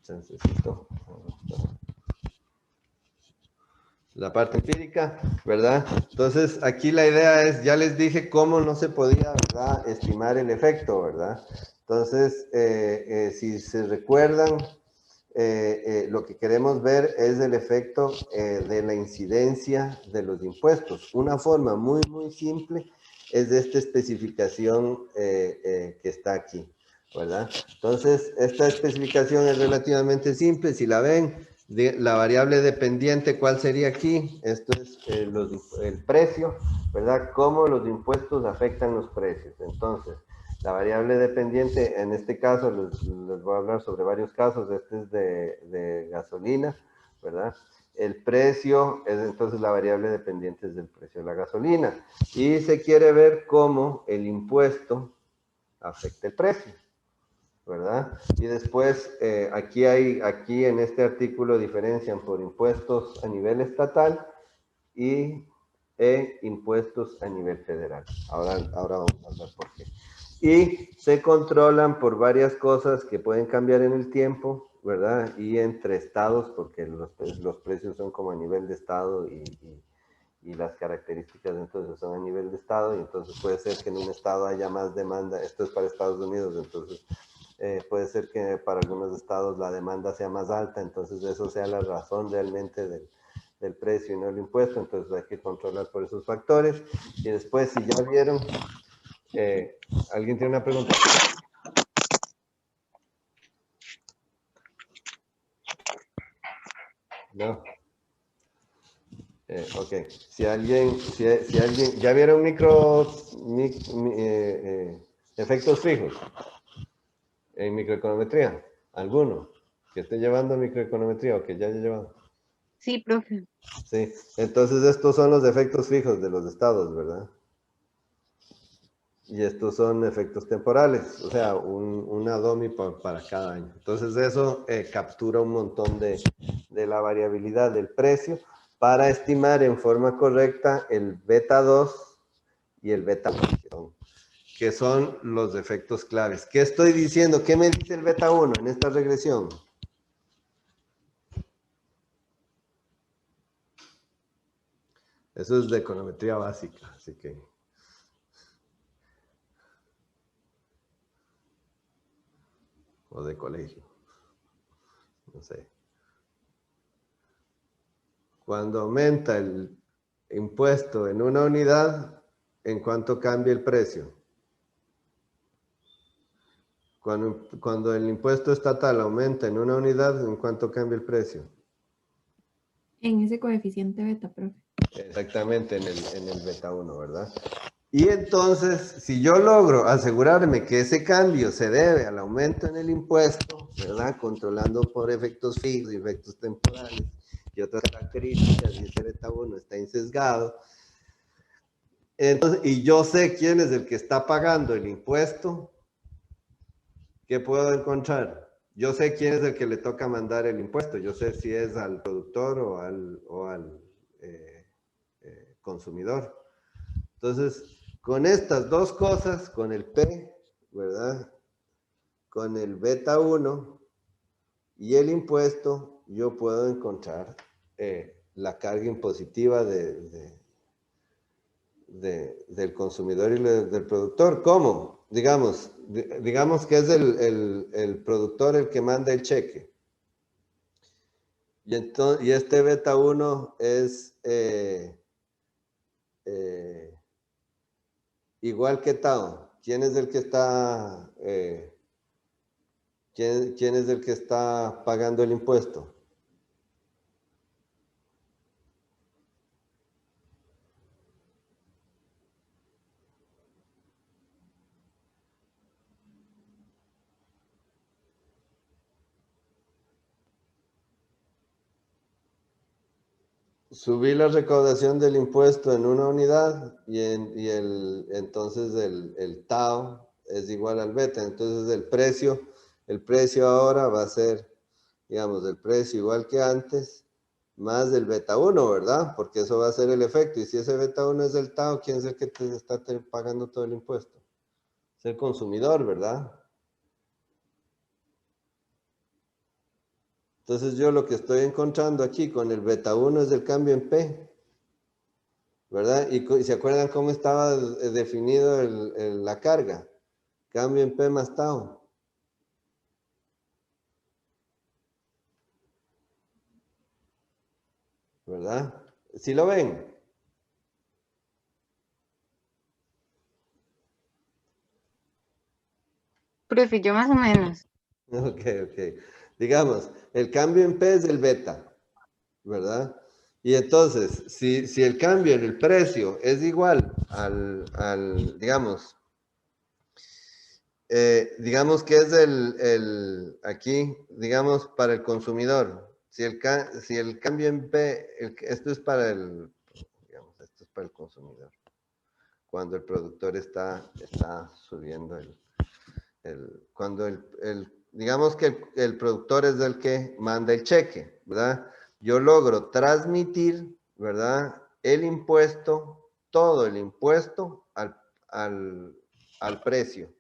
Chancecito. La parte empírica, ¿verdad? Entonces, aquí la idea es, ya les dije cómo no se podía, ¿verdad?, estimar el efecto, ¿verdad? Entonces, si se recuerdan, lo que queremos ver es el efecto de la incidencia de los impuestos. Una forma muy, muy simple es de esta especificación que está aquí, ¿verdad? Entonces, esta especificación es relativamente simple. Si la ven, la variable dependiente, ¿cuál sería aquí? Esto es el precio, ¿verdad? Cómo los impuestos afectan los precios. Entonces, la variable dependiente, en este caso, les voy a hablar sobre varios casos. Este es de gasolina, ¿verdad? El precio es entonces la variable dependiente es del precio de la gasolina. Y se quiere ver cómo el impuesto afecta el precio, ¿verdad? Y después, aquí en este artículo diferencian por impuestos a nivel estatal y impuestos a nivel federal. Ahora vamos a hablar por qué. Y se controlan por varias cosas que pueden cambiar en el tiempo, ¿verdad? Y entre estados, porque los precios son como a nivel de estado y las características entonces son a nivel de estado, y entonces puede ser que en un estado haya más demanda. Esto es para Estados Unidos, entonces puede ser que para algunos estados la demanda sea más alta, entonces eso sea la razón realmente del precio y no el impuesto. Entonces hay que controlar por esos factores. Y después, si ya vieron, ¿alguien tiene una pregunta? No. Ok. Si alguien, ¿ya vieron efectos fijos en microeconometría? ¿Alguno que esté llevando microeconometría o que ya haya llevado? Sí, profe. Sí. Entonces estos son los efectos fijos de los estados, ¿verdad? Y estos son efectos temporales, o sea, una DOMI para cada año. Entonces eso captura un montón de la variabilidad del precio para estimar en forma correcta el beta 2 y el beta 1, que son los efectos claves. ¿Qué estoy diciendo? ¿Qué me dice el beta 1 en esta regresión? Eso es de econometría básica, así que... o de colegio, no sé. Cuando aumenta el impuesto en una unidad, ¿en cuánto cambia el precio? Cuando el impuesto estatal aumenta en una unidad, ¿en cuánto cambia el precio? En ese coeficiente beta, profe. Exactamente, en el beta 1, ¿verdad? Y entonces, si yo logro asegurarme que ese cambio se debe al aumento en el impuesto, ¿verdad? Controlando por efectos fijos y efectos temporales y otras características, y ese beta 1 está insesgado. Entonces, y yo sé quién es el que está pagando el impuesto, ¿qué puedo encontrar? Yo sé quién es el que le toca mandar el impuesto. Yo sé si es al productor o al consumidor. Entonces, con estas dos cosas, con el P, ¿verdad? Con el beta 1 y el impuesto, yo puedo encontrar la carga impositiva del consumidor y del productor. ¿Cómo? Digamos que es el productor el que manda el cheque. Y este beta 1 es igual que Tao. ¿Quién es el que está quién es el que está pagando el impuesto? Subí la recaudación del impuesto en una unidad entonces el tau es igual al beta. Entonces el precio ahora va a ser, digamos, el precio igual que antes, más del beta 1, ¿verdad? Porque eso va a ser el efecto. Y si ese beta 1 es el tau, ¿quién es el que te está pagando todo el impuesto? Es el consumidor, ¿verdad? Entonces yo lo que estoy encontrando aquí con el beta 1 es el cambio en P, ¿verdad? Y se acuerdan cómo estaba definido la carga. Cambio en P más tau. ¿Verdad? ¿Sí lo ven? Profe, yo más o menos. Ok, ok. Digamos, el cambio en P es del beta, ¿verdad? Y entonces, si el cambio en el precio es igual digamos, digamos que es aquí, digamos, para el consumidor. Si el cambio en P, esto es para digamos, esto es para el consumidor. Cuando el productor está subiendo cuando digamos que el productor es el que manda el cheque, ¿verdad? Yo logro transmitir, ¿verdad? El impuesto, todo el impuesto al precio.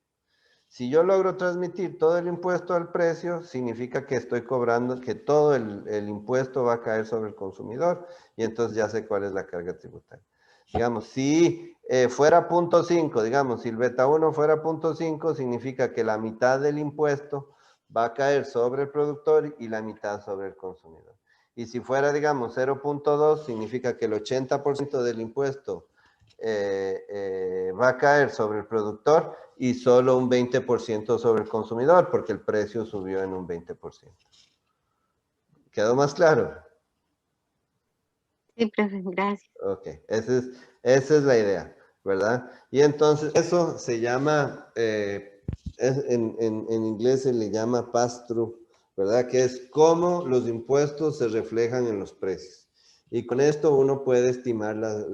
Si yo logro transmitir todo el impuesto al precio, significa que estoy cobrando, que todo el impuesto va a caer sobre el consumidor y entonces ya sé cuál es la carga tributaria. Digamos, si fuera 0.5, digamos, si el beta 1 fuera 0.5, significa que la mitad del impuesto va a caer sobre el productor y la mitad sobre el consumidor. Y si fuera, digamos, 0.2, significa que el 80% del impuesto va a caer sobre el productor y solo un 20% sobre el consumidor, porque el precio subió en un 20%. ¿Quedó más claro? Sí, profe, gracias. Ok, esa es la idea, ¿verdad? Y entonces eso se llama, en inglés se le llama pass-through, ¿verdad? Que es cómo los impuestos se reflejan en los precios. Y con esto uno puede estimar la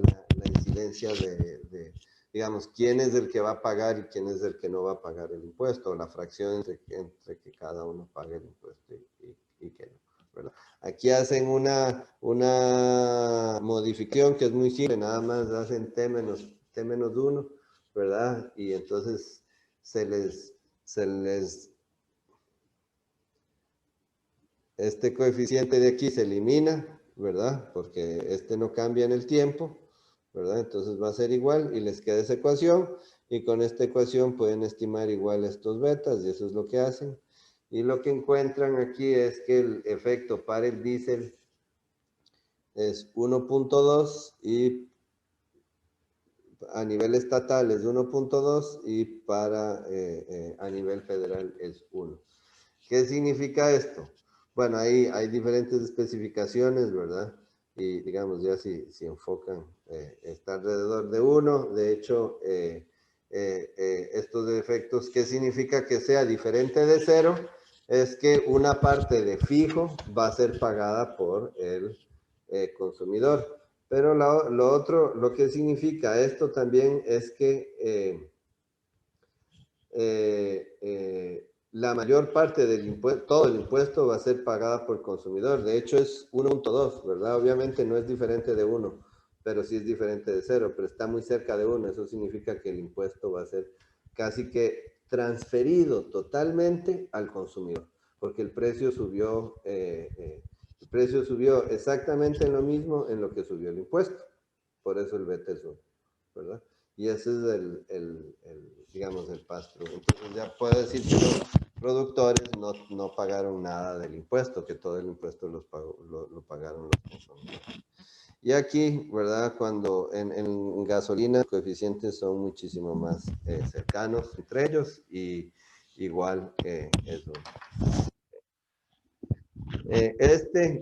incidencia digamos, quién es el que va a pagar y quién es el que no va a pagar el impuesto, o la fracción entre que cada uno pague el impuesto y que no, ¿verdad? Aquí hacen una modificación que es muy simple, nada más hacen T-1, ¿verdad? Y entonces este coeficiente de aquí se elimina, ¿verdad? Porque este no cambia en el tiempo, ¿verdad? Entonces va a ser igual y les queda esa ecuación y con esta ecuación pueden estimar igual estos betas y eso es lo que hacen. Y lo que encuentran aquí es que el efecto para el diésel es 1.2 y a nivel estatal es 1.2 y a nivel federal es 1. ¿Qué significa esto? Bueno, ahí hay diferentes especificaciones, ¿verdad? Y digamos, ya si enfocan, está alrededor de 1. De hecho, estos efectos, ¿qué significa que sea diferente de 0? Es que una parte de fijo va a ser pagada por el consumidor. Pero lo que significa esto también es que la mayor parte del impuesto, todo el impuesto va a ser pagada por el consumidor. De hecho es 1.2, ¿verdad? Obviamente no es diferente de 1, pero sí es diferente de 0, pero está muy cerca de 1. Eso significa que el impuesto va a ser casi que transferido totalmente al consumidor, porque el precio subió exactamente en lo mismo en lo que subió el impuesto. Por eso el beta es 1, ¿verdad? Y ese es digamos, el pass-through. Entonces ya puedo decir que los productores no pagaron nada del impuesto, que todo el impuesto lo pagaron los consumidores. Y aquí, ¿verdad? Cuando en gasolina los coeficientes son muchísimo más cercanos entre ellos y igual eso.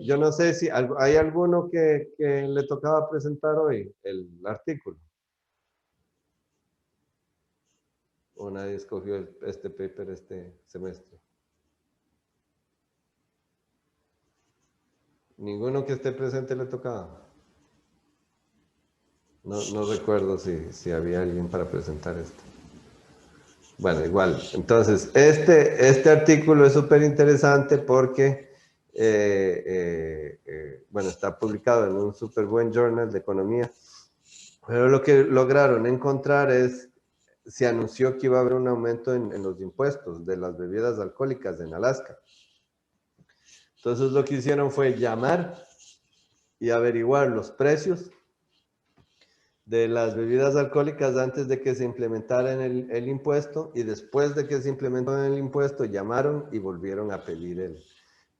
Yo no sé si hay alguno que le tocaba presentar hoy el artículo. ¿O nadie escogió este paper este semestre? ¿Ninguno que esté presente le tocaba? No recuerdo si había alguien para presentar esto. Bueno, igual. Entonces, este artículo es súper interesante porque, bueno, está publicado en un súper buen journal de economía. Pero lo que lograron encontrar se anunció que iba a haber un aumento en los impuestos de las bebidas alcohólicas en Alaska. Entonces lo que hicieron fue llamar y averiguar los precios de las bebidas alcohólicas antes de que se implementara el impuesto, y después de que se implementó el impuesto llamaron y volvieron a pedir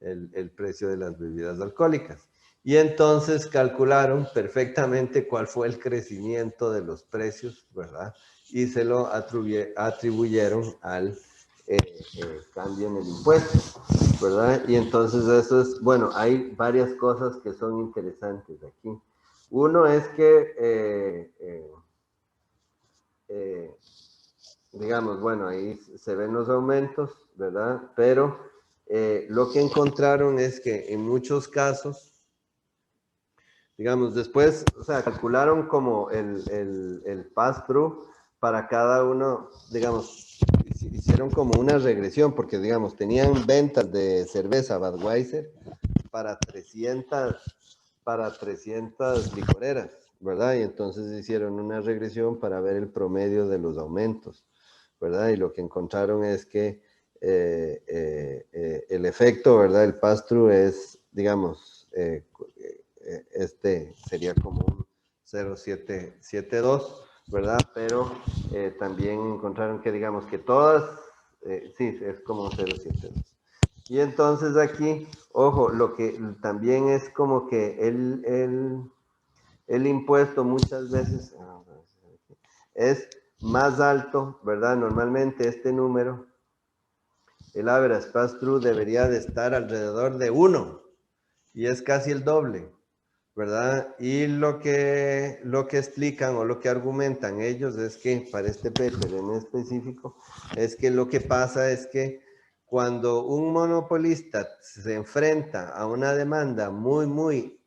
el precio de las bebidas alcohólicas. Y entonces calcularon perfectamente cuál fue el crecimiento de los precios, ¿verdad? Y se lo atribuyeron al cambio en el impuesto, ¿verdad? Y entonces eso es, bueno, hay varias cosas que son interesantes aquí. Uno es que, digamos, bueno, ahí se ven los aumentos, ¿verdad? Pero lo que encontraron es que en muchos casos, digamos, después, o sea, calcularon como el pass-through para cada uno, digamos, hicieron como una regresión, porque, digamos, tenían ventas de cerveza Budweiser para 300 licoreras, ¿verdad? Y entonces hicieron una regresión para ver el promedio de los aumentos, ¿verdad? Y lo que encontraron es que el efecto, ¿verdad? El pass-through es, digamos, este sería como un 0,772, ¿verdad? Pero también encontraron que, digamos, que todas, sí, es como un 0,72. Y entonces aquí, ojo, lo que también es como que el impuesto muchas veces es más alto, ¿verdad? Normalmente este número, el average pass-through, debería de estar alrededor de 1 y es casi el doble, ¿verdad? Y lo que explican o lo que argumentan ellos es que, para este paper en específico, es que lo que pasa es que cuando un monopolista se enfrenta a una demanda muy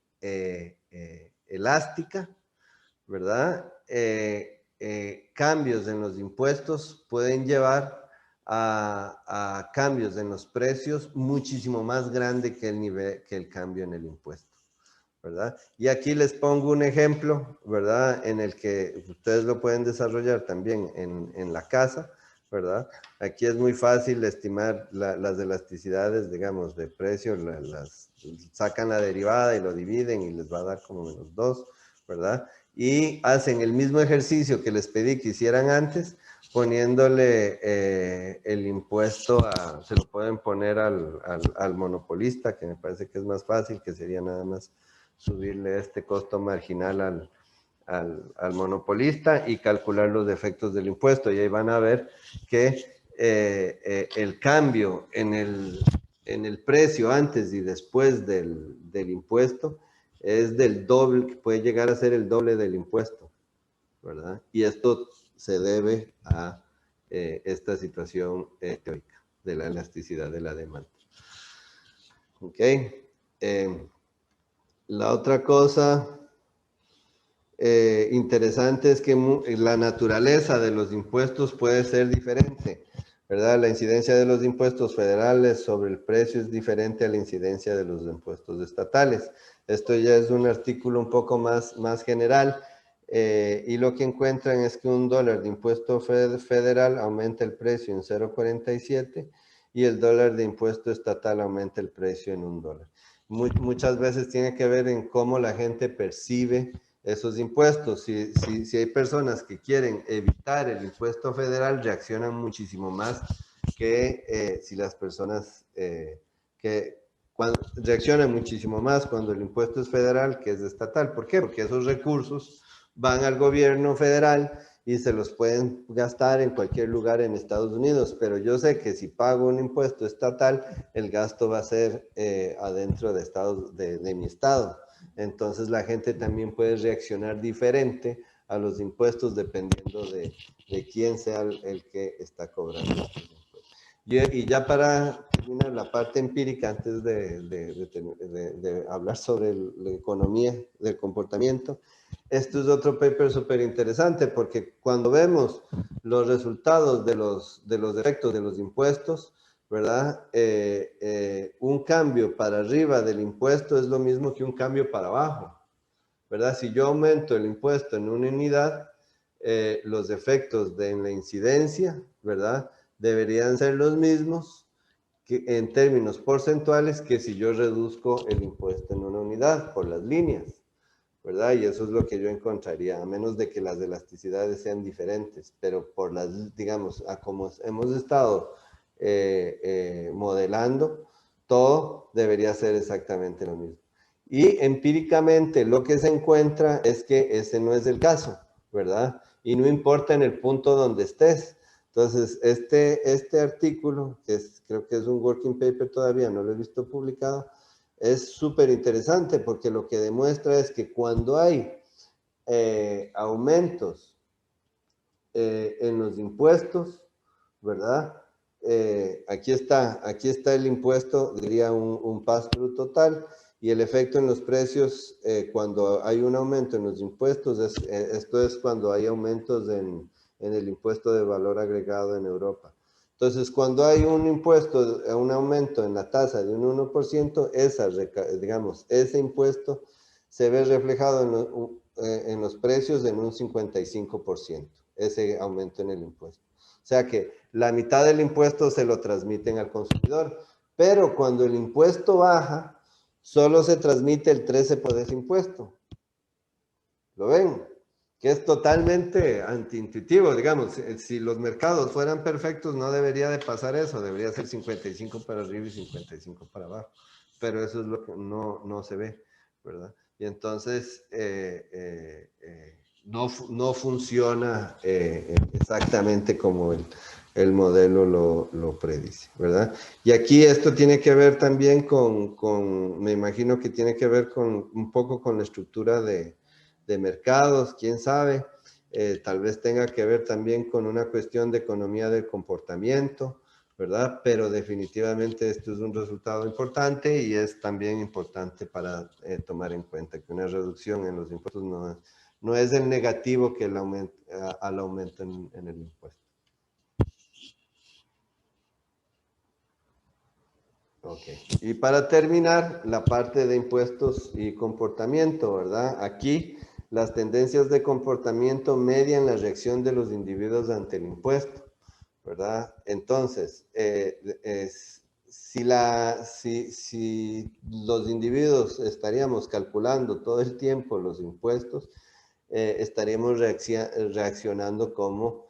elástica, ¿verdad? Cambios en los impuestos pueden llevar a cambios en los precios muchísimo más grande que el cambio en el impuesto, ¿verdad? Y aquí les pongo un ejemplo, ¿verdad? En el que ustedes lo pueden desarrollar también en la casa, ¿verdad? Aquí es muy fácil estimar las elasticidades, digamos, de precio, sacan la derivada y lo dividen y les va a dar como -2, ¿verdad? Y hacen el mismo ejercicio que les pedí que hicieran antes, poniéndole el impuesto se lo pueden poner al monopolista, que me parece que es más fácil, que sería nada más subirle este costo marginal al monopolista y calcular los efectos del impuesto. Y ahí van a ver que el cambio en el precio antes y después del impuesto es del doble, que puede llegar a ser el doble del impuesto, ¿verdad? Y esto se debe a esta situación teórica de la elasticidad de la demanda. ¿Ok? La otra cosa interesante es que la naturaleza de los impuestos puede ser diferente, ¿verdad? La incidencia de los impuestos federales sobre el precio es diferente a la incidencia de los impuestos estatales. Esto ya es un artículo un poco más general, y lo que encuentran es que $1 de impuesto federal aumenta el precio en 0,47 y el $1 de impuesto estatal aumenta el precio en $1. Muchas veces tiene que ver en cómo la gente percibe esos impuestos. Si hay personas que quieren evitar el impuesto federal, reaccionan muchísimo más que si las personas reaccionan muchísimo más cuando el impuesto es federal que es estatal. ¿Por qué? Porque esos recursos van al gobierno federal y se los pueden gastar en cualquier lugar en Estados Unidos, pero yo sé que si pago un impuesto estatal, el gasto va a ser adentro de mi estado. Entonces la gente también puede reaccionar diferente a los impuestos dependiendo de quién sea el que está cobrando los impuestos. Y ya para terminar la parte empírica, antes de hablar sobre la economía del comportamiento, esto es otro paper súper interesante, porque cuando vemos los resultados de los efectos de los impuestos, ¿verdad? Un cambio para arriba del impuesto es lo mismo que un cambio para abajo, ¿verdad? Si yo aumento el impuesto en una unidad, los efectos en la incidencia, ¿verdad? Deberían ser los mismos en términos porcentuales que si yo reduzco el impuesto en una unidad por las líneas, ¿verdad? Y eso es lo que yo encontraría, a menos de que las elasticidades sean diferentes, pero por las, digamos, a como hemos estado modelando, todo debería ser exactamente lo mismo. Y empíricamente lo que se encuentra es que ese no es el caso, ¿verdad? Y no importa en el punto donde estés. Entonces, este artículo, que creo que es un working paper todavía, no lo he visto publicado, es súper interesante porque lo que demuestra es que cuando hay aumentos en los impuestos, ¿verdad? Aquí está el impuesto, diría un pass-through total, y el efecto en los precios cuando hay un aumento en los impuestos, esto es cuando hay aumentos en el impuesto de valor agregado en Europa. Entonces, cuando hay un impuesto, un aumento en la tasa de un 1%, ese impuesto se ve reflejado en los precios en un 55%, ese aumento en el impuesto. O sea que la mitad del impuesto se lo transmiten al consumidor, pero cuando el impuesto baja, solo se transmite el 13% de ese impuesto. ¿Lo ven? Que es totalmente antiintuitivo, digamos, si los mercados fueran perfectos no debería de pasar eso, debería ser 55 para arriba y 55 para abajo, pero eso es lo que no se ve, ¿verdad? Y entonces no funciona exactamente como el modelo lo predice, ¿verdad? Y aquí esto tiene que ver también me imagino que tiene que ver un poco con la estructura de mercados, quién sabe, tal vez tenga que ver también con una cuestión de economía del comportamiento, ¿verdad? Pero definitivamente esto es un resultado importante y es también importante para tomar en cuenta que una reducción en los impuestos no es el negativo que al aumento en el impuesto. Ok, y para terminar, la parte de impuestos y comportamiento, ¿verdad? Aquí las tendencias de comportamiento median la reacción de los individuos ante el impuesto, ¿verdad? Entonces, si los individuos estaríamos calculando todo el tiempo los impuestos, estaríamos reaccionando como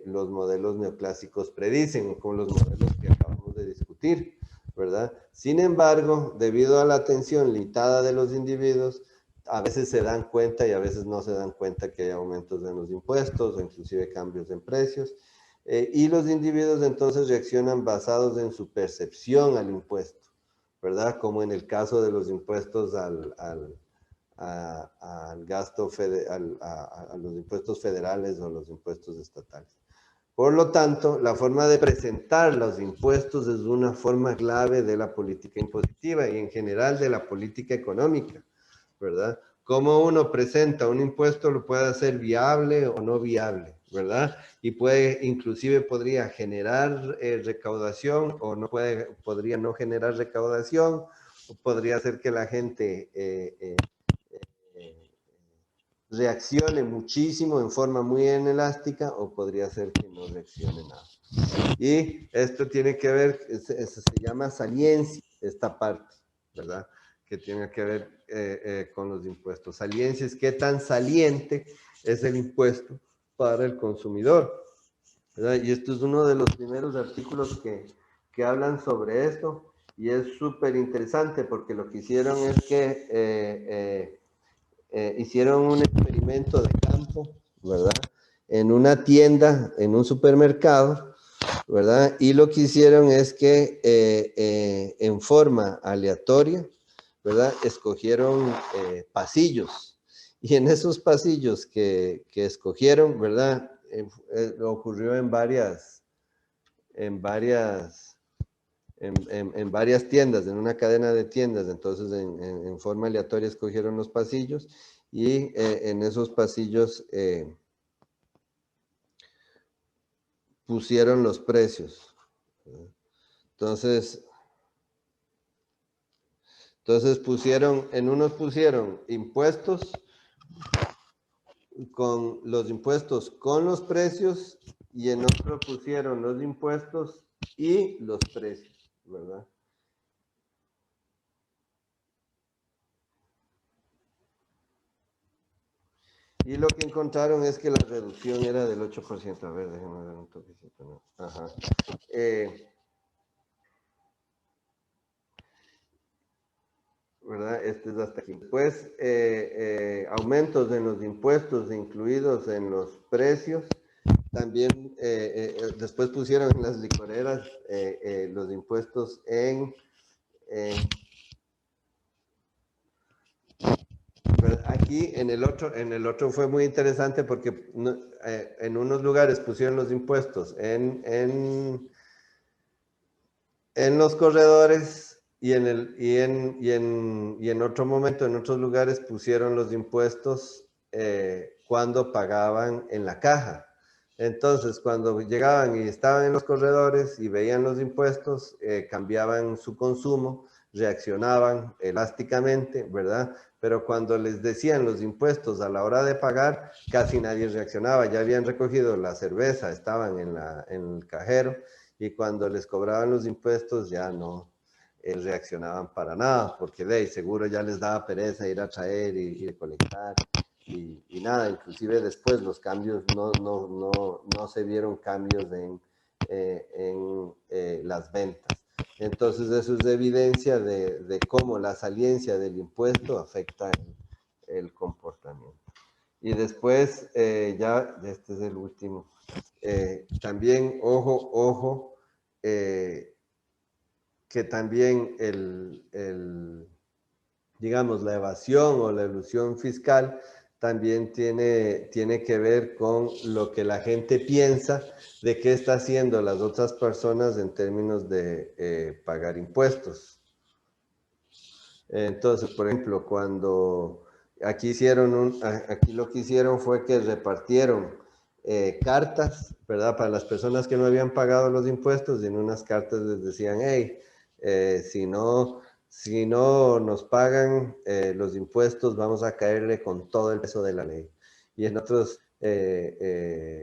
los modelos neoclásicos predicen, o como los modelos que acabamos de discutir, ¿verdad? Sin embargo, debido a la atención limitada de los individuos, a veces se dan cuenta y a veces no se dan cuenta que hay aumentos en los impuestos o inclusive cambios en precios. Y los individuos entonces reaccionan basados en su percepción al impuesto, ¿verdad? Como en el caso de los impuestos al gasto, a los impuestos federales o los impuestos estatales. Por lo tanto, la forma de presentar los impuestos es una forma clave de la política impositiva y en general de la política económica, ¿verdad? Cómo uno presenta un impuesto lo puede hacer viable o no viable, ¿verdad? Y inclusive podría generar recaudación o podría no generar recaudación, o podría hacer que la gente reaccione muchísimo en forma muy inelástica o podría ser que no reaccione nada. Y esto tiene que ver, eso se llama saliencia, esta parte, ¿verdad? Que tiene que ver con los impuestos. Saliencia es qué tan saliente es el impuesto para el consumidor, ¿verdad? Y esto es uno de los primeros artículos que hablan sobre esto y es súper interesante porque lo que hicieron es que hicieron un experimento de campo, ¿verdad? En una tienda, en un supermercado, ¿verdad? Y lo que hicieron es que en forma aleatoria, ¿verdad? Escogieron pasillos. Y en esos pasillos que escogieron, ¿verdad? Ocurrió en varias tiendas, en una cadena de tiendas, entonces en forma aleatoria escogieron los pasillos y en esos pasillos pusieron los precios. Entonces en unos pusieron impuestos con los impuestos con los precios y en otro pusieron los impuestos y los precios. ¿verdad? Y lo que encontraron es que la reducción era del 8%. A ver, déjenme dar un toquecito, ¿no? Ajá. ¿Verdad? Este es hasta aquí. Después, aumentos en los impuestos incluidos en los precios. También después pusieron en las licoreras los impuestos aquí en el otro fue muy interesante porque en unos lugares pusieron los impuestos en los corredores y en otro momento, en otros lugares pusieron los impuestos cuando pagaban en la caja. Entonces, cuando llegaban y estaban en los corredores y veían los impuestos, cambiaban su consumo, reaccionaban elásticamente, ¿verdad? Pero cuando les decían los impuestos a la hora de pagar, casi nadie reaccionaba. Ya habían recogido la cerveza, estaban en el cajero, y cuando les cobraban los impuestos ya no reaccionaban para nada, porque de ahí seguro ya les daba pereza ir a traer y recolectar. Y nada, inclusive después los cambios, no se vieron cambios en las ventas. Entonces eso es evidencia de cómo la saliencia del impuesto afecta el comportamiento. Y después, ya, este es el último, también, ojo, que también digamos, la evasión o la elusión fiscal también tiene que ver con lo que la gente piensa de qué está haciendo las otras personas en términos de pagar impuestos. Entonces, por ejemplo, cuando aquí lo que hicieron fue que repartieron cartas, ¿verdad? Para las personas que no habían pagado los impuestos, y en unas cartas les decían, hey, si no nos pagan los impuestos, vamos a caerle con todo el peso de la ley. Y en otros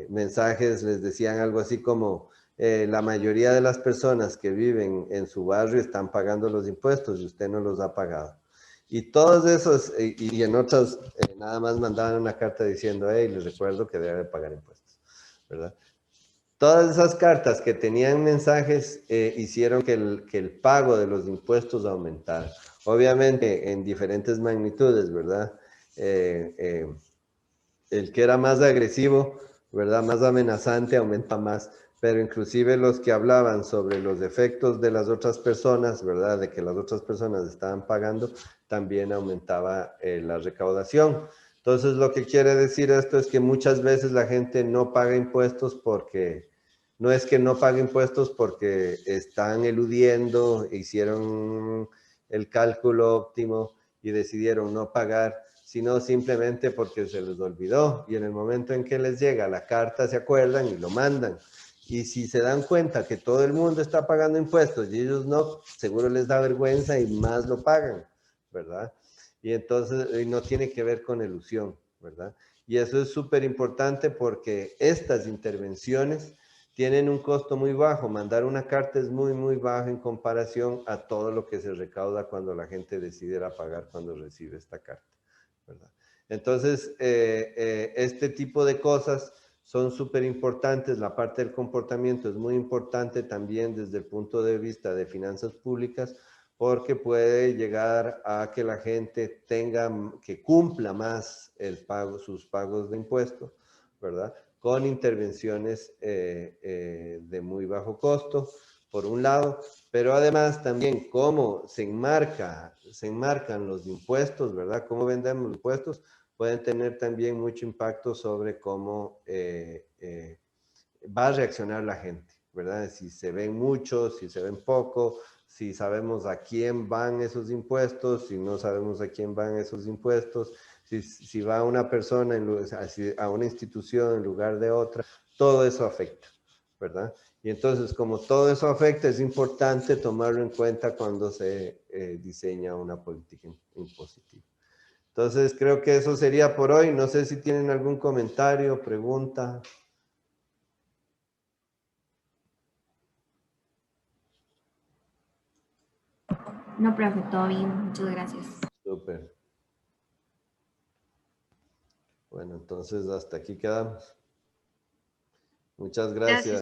mensajes les decían algo así como, la mayoría de las personas que viven en su barrio están pagando los impuestos y usted no los ha pagado. Y todos esos, y en otras, nada más mandaban una carta diciendo, hey, les recuerdo que debe pagar impuestos, ¿verdad? Todas esas cartas que tenían mensajes hicieron que el pago de los impuestos aumentara. Obviamente en diferentes magnitudes, ¿verdad? El que era más agresivo, ¿verdad? Más amenazante, aumenta más. Pero inclusive los que hablaban sobre los efectos de las otras personas, ¿verdad? De que las otras personas estaban pagando, también aumentaba la recaudación. Entonces, lo que quiere decir esto es que muchas veces la gente no paga impuestos porque, no es que no pague impuestos porque están eludiendo, hicieron el cálculo óptimo y decidieron no pagar, sino simplemente porque se les olvidó y en el momento en que les llega la carta se acuerdan y lo mandan. Y si se dan cuenta que todo el mundo está pagando impuestos y ellos no, seguro les da vergüenza y más lo pagan, ¿verdad? Y entonces no tiene que ver con elusión, ¿verdad? Y eso es súper importante porque estas intervenciones tienen un costo muy bajo. Mandar una carta es muy, muy bajo en comparación a todo lo que se recauda cuando la gente decidiera pagar cuando recibe esta carta, ¿verdad? Entonces, este tipo de cosas son súper importantes. La parte del comportamiento es muy importante también desde el punto de vista de finanzas públicas, porque puede llegar a que la gente que cumpla más sus pagos de impuestos, ¿verdad? Con intervenciones de muy bajo costo, por un lado, pero además también cómo se enmarcan los impuestos, ¿verdad? Cómo vendemos los impuestos, pueden tener también mucho impacto sobre cómo va a reaccionar la gente, ¿verdad? Si se ven muchos, si se ven poco, si sabemos a quién van esos impuestos, si no sabemos a quién van esos impuestos, si va una persona a una institución en lugar de otra, todo eso afecta, ¿verdad? Y entonces, como todo eso afecta, es importante tomarlo en cuenta cuando se diseña una política impositiva. Entonces, creo que eso sería por hoy. No sé si tienen algún comentario, pregunta. No, profe, todo bien. Muchas gracias. Súper. Bueno, entonces hasta aquí quedamos. Muchas gracias. Gracias.